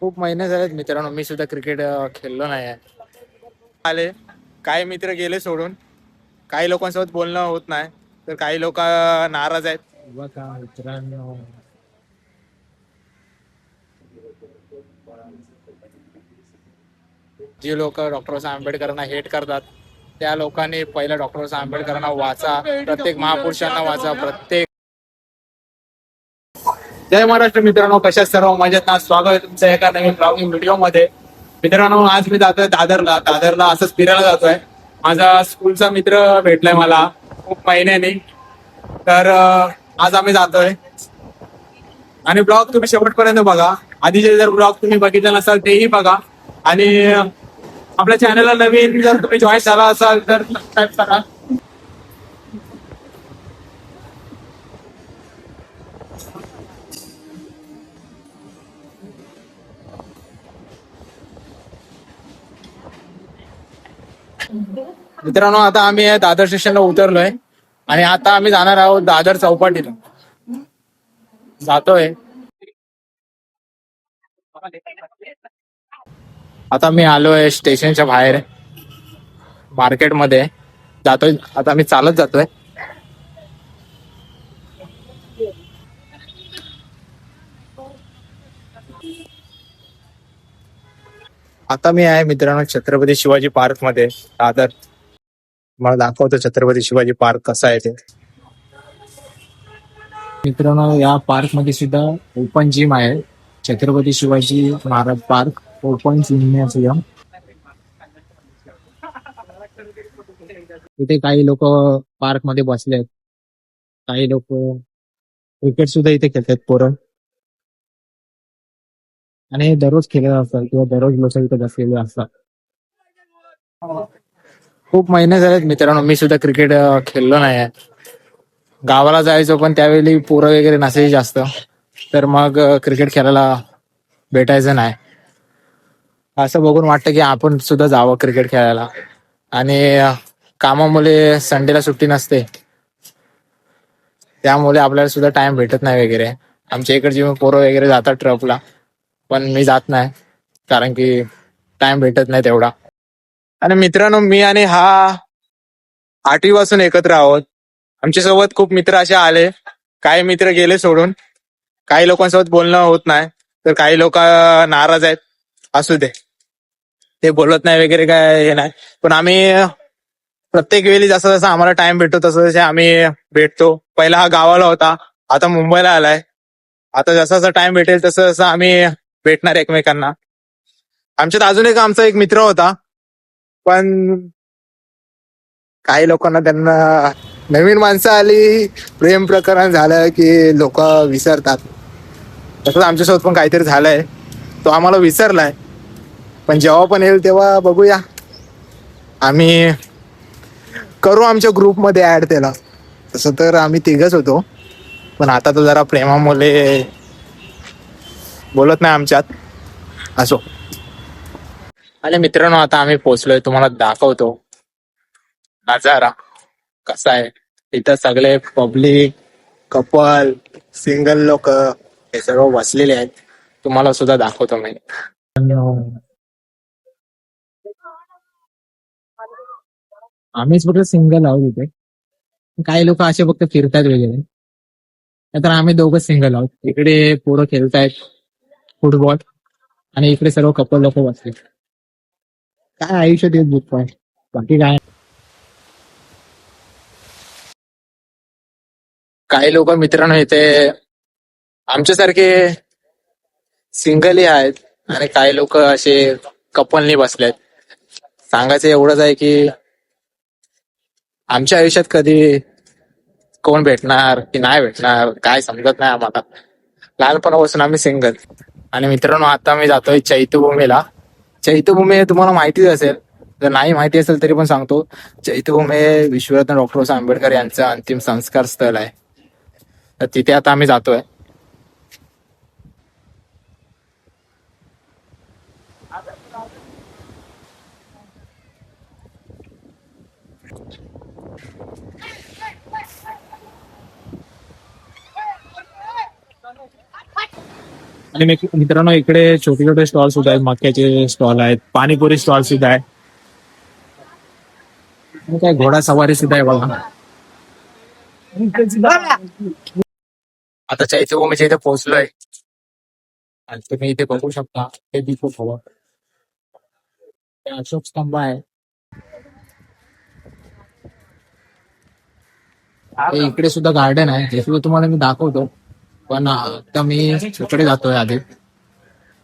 खूप महिने झालेत मित्रांनो, मी सुद्धा क्रिकेट खेळलो नाही आहे. आले काही मित्र गेले सोडून, काही लोकांसोबत बोलणं होत नाही, तर काही लोक नाराज आहेत. बघा मित्रांनो, जी लोक डॉक्टर आंबेडकरांना हेट करतात, त्या लोकांनी पहिल्या डॉक्टर आंबेडकरांना वाचा, प्रत्येक महापुरुषांना वाचा, प्रत्येक. जय महाराष्ट्र मित्रांनो, कशा सर्व मजेत ना? स्वागत आहे तुमचं एका नवीन ब्लॉगिंग व्हिडिओ मध्ये. मित्रांनो, आज मी जातोय दादरला असंच फिरायला जातोय. माझा स्कूलचा मित्र भेटलाय मला खूप महिन्याने, तर आज आम्ही जातोय. आणि ब्लॉग तुम्ही शेवटपर्यंत बघा. आधीचे जर ब्लॉग तुम्ही बघितले नसाल तेही बघा. आणि आपल्या चॅनलला नवीन जर तुम्ही जॉईन झाला असाल तर सबस्क्राईब करा. मित्रांनो, आता आम्ही दादर स्टेशनला उतरलोय आणि आता आम्ही जाणार आहोत दादर चौपाटीला. जातोय आता. मी आलोय स्टेशनच्या बाहेर मार्केटमध्ये. जातोय आता, मी चालत जातोय. आता मी आहे मित्रांनो छत्रपती शिवाजी पार्क मध्ये दादर. मला दाखवतो छत्रपती शिवाजी पार्क कसा आहे ते. मित्रांनो, या पार्क मध्ये सुद्धा ओपन जिम आहे. Chhatrapati Shivaji Maharaj park open gymnasium. इथे काही लोक पार्क मध्ये बसले आहेत. काही लोक क्रिकेट सुद्धा इथे खेळतात पोरं. आणि दररोज खेळत असतात किंवा दररोज लोक इथे बसलेले असतात. खूप महिने झालेत मित्रांनो, मी सुद्धा क्रिकेट खेळलो नाही आहे. गावाला जायचो पण त्यावेळी पोरं वगैरे नसायची जास्त, तर मग क्रिकेट खेळायला भेटायचं नाही. असं बघून वाटतं की आपण सुद्धा जावं क्रिकेट खेळायला. आणि कामामुळे संडेला सुट्टी नसते, त्यामुळे आपल्याला सुद्धा टाइम भेटत नाही वगैरे. आमच्या इकडची पोरं वगैरे जातात ट्रपला, पण मी जात नाही कारण की टाइम भेटत नाही तेवढा. आणि मित्रांनो, मी आणि हा 8वी पासून एकत्र आहोत. आमच्या सोबत खूप मित्र असे आले, काही मित्र गेले सोडून. काही लोकांसोबत बोलणं होत नाही, तर काही लोक नाराज आहेत. असू दे, ते बोलत नाही वगैरे काय हे नाही. पण आम्ही प्रत्येक वेळी जसं जसं आम्हाला टाइम भेटतो तसं तसे आम्ही भेटतो. पहिला हा गावाला होता, आता मुंबईला आलाय. आता जसा जसा टाइम भेटेल तसं तसं आम्ही भेटणार एकमेकांना. आमच्यात अजून आमचा एक मित्र होता, पण काही लोकांना त्यांना नवीन माणसं आली, प्रेम प्रकरण झालं की लोक विसरतात. तसंच आमच्यासोबत पण काहीतरी झालंय. तो आम्हाला विसरलाय, पण जेव्हा पण येईल तेव्हा बघूया. आम्ही करू आमच्या ग्रुपमध्ये ऍड त्याला. तसं तर आम्ही तिघच होतो, पण आता तो जरा प्रेमामुळे बोलत नाही आमच्यात. असो. आणि मित्रांनो, आता आम्ही पोहोचलोय, तुम्हाला दाखवतो नजारा कसा आहे. इथं सगळे पब्लिक, कपल, सिंगल लोक हे सर्व बसलेले आहेत. तुम्हाला सुद्धा दाखवतो मी. आम्हीच फक्त सिंगल आहोत इथे. काही लोक असे फक्त फिरतात वगैरे, तर आम्ही दोघं सिंगल आहोत. इकडे पोरं खेळतायत फुटबॉल आणि इकडे सर्व कपल लोक बसले. काय आयुष्य तेच दुःख आहे, बाकी काय. काही लोक मित्रांनो इथे आमच्यासारखे सिंगलही आहेत आणि काही लोक असे कपलनी बसलेत. सांगायचं एवढंच आहे की आमच्या आयुष्यात कधी कोण भेटणार की नाही भेटणार काय समजत नाही आम्हाला. लहानपणापासून आम्ही सिंगल. आणि मित्रांनो, आता मी जातोय चैत्यभूमीला. चैत्यभूमी तुम्हाला माहितीच असेल, जर नाही माहिती असेल तरी पण सांगतो. चैत्यभूमी हे विश्वरत्न डॉक्टर आंबेडकर यांचं अंतिम संस्कार स्थळ आहे. तर तिथे आता आम्ही जातोय. आणि मित्रांनो इकडे छोटे छोटे स्टॉल सुद्धा आहेत, मक्याचे स्टॉल आहेत, पाणीपुरी स्टॉल सुद्धा आहे, आणि काय घोडा सवारी सुद्धा आहे बघा. आता चैत्यभूमीच्या इथे पोहोचलोय आणि तुम्ही इथे बघू शकता हे दीपक हवं, हे अशोक स्तंभ आहे. हे इकडे सुद्धा गार्डन आहे, हे सुद्धा तुम्हाला मी दाखवतो. पण आता मी इकडे जातोय आधी.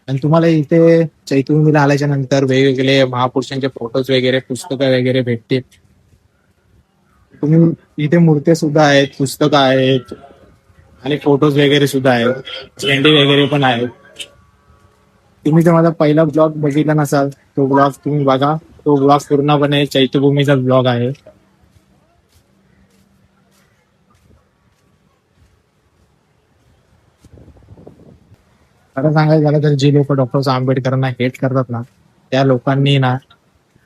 आणि तुम्हाला इथे चैत्यभूमीला आल्याच्या नंतर वेगवेगळे महापुरुषांचे फोटोज वगैरे, पुस्तकं वगैरे भेटतील. तुम्ही इथे मूर्त्या सुद्धा आहेत, पुस्तकं आहेत आणि फोटोज वगैरे सुद्धा आहेत, झेंडे वगैरे पण आहेत. तुम्ही जर माझा पहिला ब्लॉग बघितला नसाल तो ब्लॉग तुम्ही बघा, तो ब्लॉग पूर्णपणे चैत्यभूमीचा ब्लॉग आहे. खरं सांगायचं झालं तर जे लोक डॉक्टर आंबेडकरांना हेट करतात ना, त्या लोकांनी ना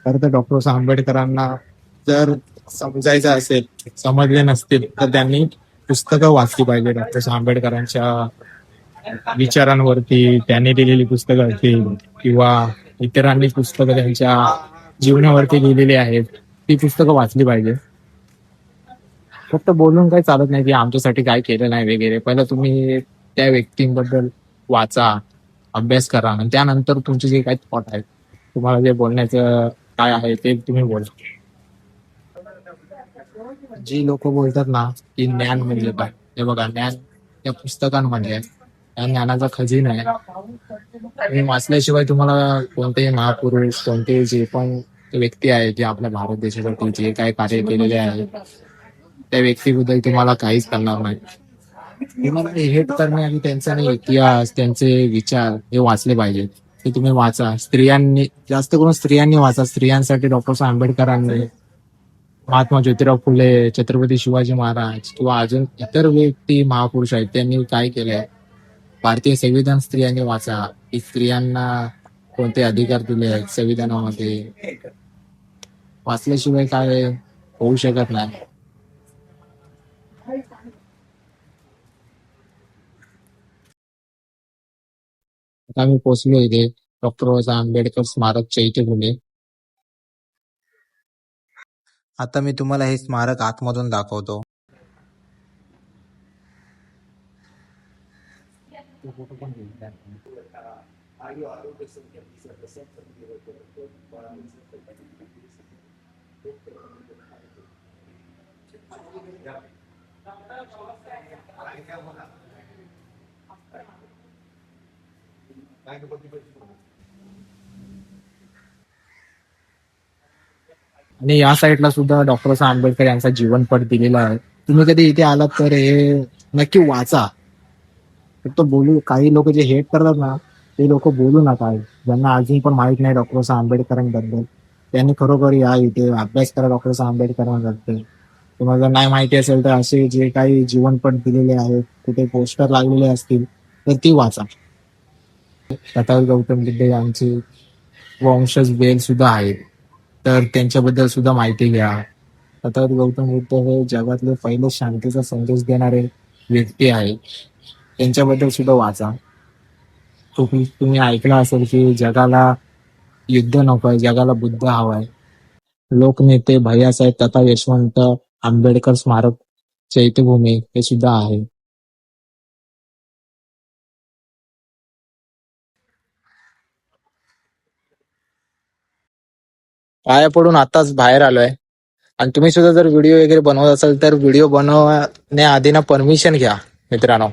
खरं तर डॉक्टर आंबेडकरांना जर समजायचं असेल, समजले नसतील तर त्यांनी पुस्तकं वाचली पाहिजे डॉक्टर आंबेडकरांच्या विचारांवरती. त्यांनी दिलेली पुस्तकं असतील किंवा इतरांनी पुस्तकं त्यांच्या जीवनावरती लिहिलेली आहेत, ती पुस्तकं वाचली पाहिजे. फक्त बोलून काही चालत नाही की आमच्यासाठी काय केलं नाही वगैरे. पहिलं तुम्ही त्या व्यक्तींबद्दल वाचा, अभ्यास करा आणि त्यानंतर तुमचे जे काही थॉट आहेत, तुम्हाला जे बोलण्याचं काय आहे ते तुम्ही बोला. जी लोक बोलतात ना की ज्ञान म्हणजे काय, हे बघा ज्ञान त्या पुस्तकांमध्ये आहे, त्या ज्ञानाचा खजिना आहे. तुम्ही वाचल्याशिवाय तुम्हाला कोणतेही महापुरुष, कोणतेही जे पण व्यक्ती आहे जे आपल्या भारत देशासाठी जे काही कार्य केलेले आहे त्या व्यक्तीबद्दल तुम्हाला काहीच करणार नाही. तुम्हाला हेट करणे आणि त्यांचा नाही इतिहास, त्यांचे विचार हे वाचले पाहिजेत, ते तुम्ही वाचा. स्त्रियांनी, जास्त करून स्त्रियांनी वाचा. स्त्रियांसाठी डॉक्टर आंबेडकरांनी, महात्मा ज्योतिराव फुले, छत्रपती शिवाजी महाराज किंवा अजून इतर व्यक्ती महापुरुष आहेत, त्यांनी काय केलंय. भारतीय संविधान स्त्रियांनी वाचा, की स्त्रियांना कोणते अधिकार दिले आहेत संविधानामध्ये. वाचल्याशिवाय काय होऊ शकत नाही. आता आम्ही पोहोचलो इथे डॉक्टर आंबेडकर स्मारक चैत्यभूमी. आता मी तुम्हाला हे स्मारक आतमधून दाखवतो. आणि या साईडला सुद्धा डॉक्टर आंबेडकर यांचा जीवनपट दिलेला आहे. तुम्ही कधी इथे आलात तर हे नक्की वाचा. फक्त बोलू, काही लोक जे हेट करतात ना ते लोक बोलू नका. ज्यांना अजून पण माहित नाही डॉक्टर आंबेडकरांबद्दल, त्यांनी खरोखर या इथे अभ्यास करा डॉक्टर आंबेडकरांबद्दल. तुम्हाला जर नाही माहिती असेल तर असे जे काही जीवनपट दिलेले आहेत, तिथे पोस्टर लागलेले असतील तर ती वाचा. तथागत गौतम बुद्ध यांचे वंशज बेल सुद्धा आहेत, तर त्यांच्याबद्दल सुद्धा माहिती घ्या. तथागत गौतम बुद्ध हे जगातले पहिले शांतीचा संदेश देणारे व्यक्ती आहेत, त्यांच्याबद्दल सुद्धा वाचा. तुम्ही ऐकलं असेल की जगाला युद्ध नकोय, जगाला बुद्ध हवाय. लोकनेते भैयासाहेब तथा यशवंत आंबेडकर स्मारक चैत्यभूमी हे सुद्धा आहे. पाया पडून आताच बाहेर आलोय. आणि तुम्ही सुद्धा जर व्हिडिओ वगैरे बनवत असाल तर व्हिडिओ बनवण्याआधी ना परमिशन घ्या मित्रांनो.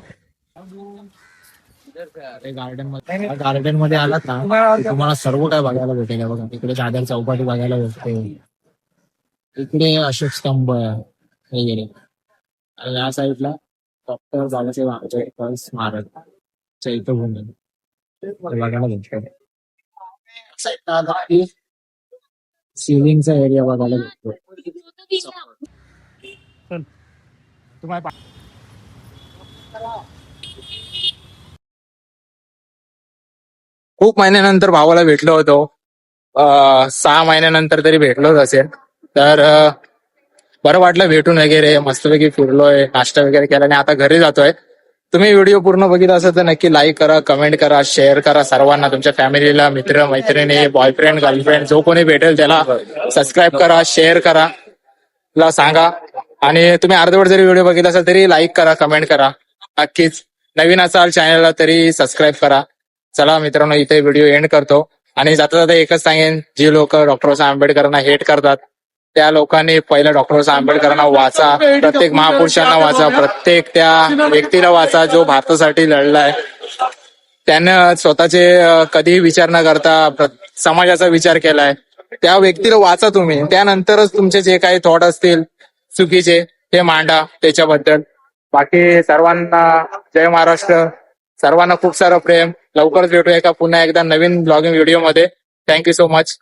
गार्डन मध्ये आलात ना की तुम्हाला सर्व काय बघायला भेटेल. बघा इकडे दादर चौपाटी बघायला भेटते, इकडे अशोक स्तंभ वगैरे, आणि या साईडला डॉक्टर बाबासाहेब आंबेडकर स्मारक चैत्यभूमी हे बघायला भेटतं. साईडला आला की सिलिंगचा एरिया बघायला भेटतो. तुम्हाला खूप महिन्यानंतर भावाला भेटलो होतो. 6 महिन्यानंतर तरी भेटलोच असेल. तर बरं वाटलं भेटून वगैरे, मस्तपैकी फिरलोय, नाश्ता वगैरे केला आणि आता घरी जातोय. तुम्ही व्हिडिओ पूर्ण बघितला असेल तर नक्की लाईक करा, कमेंट करा, शेअर करा सर्वांना, तुमच्या फॅमिलीला, मित्र मैत्रिणी, बॉयफ्रेंड गर्लफ्रेंड जो कोणी भेटेल त्याला सबस्क्राईब करा, शेअर करा, ला सांगा. आणि तुम्ही अर्धवट जरी व्हिडिओ बघितला असेल तरी लाईक करा, कमेंट करा. नक्कीच नवीन असाल चॅनलला तरी सबस्क्राईब करा. चला मित्रांनो, इथे व्हिडिओ एंड करतो. आणि जाता जाता एकच सांगेन, जी लोक डॉक्टर बाबासाहेब आंबेडकरांना हेट करतात त्या लोकांनी पहिलं डॉक्टर बाबासाहेब आंबेडकरांना वाचा, प्रत्येक महापुरुषांना वाचा, प्रत्येक त्या व्यक्तीला वाचा जो भारतासाठी लढलाय. त्यानं स्वतःचे कधीही विचार न करता समाजाचा विचार केलाय. त्या व्यक्तीला वाचा तुम्ही, त्यानंतरच तुमचे जे काही थॉट असतील चुकीचे हे मांडा त्याच्याबद्दल. बाकी सर्वांना जय महाराष्ट्र, सर्वांना खूप सारं प्रेम. लवकरच भेटूया एका पुन्हा एकदा नवीन ब्लॉगिंग व्हिडिओ मध्ये. Thank you so much.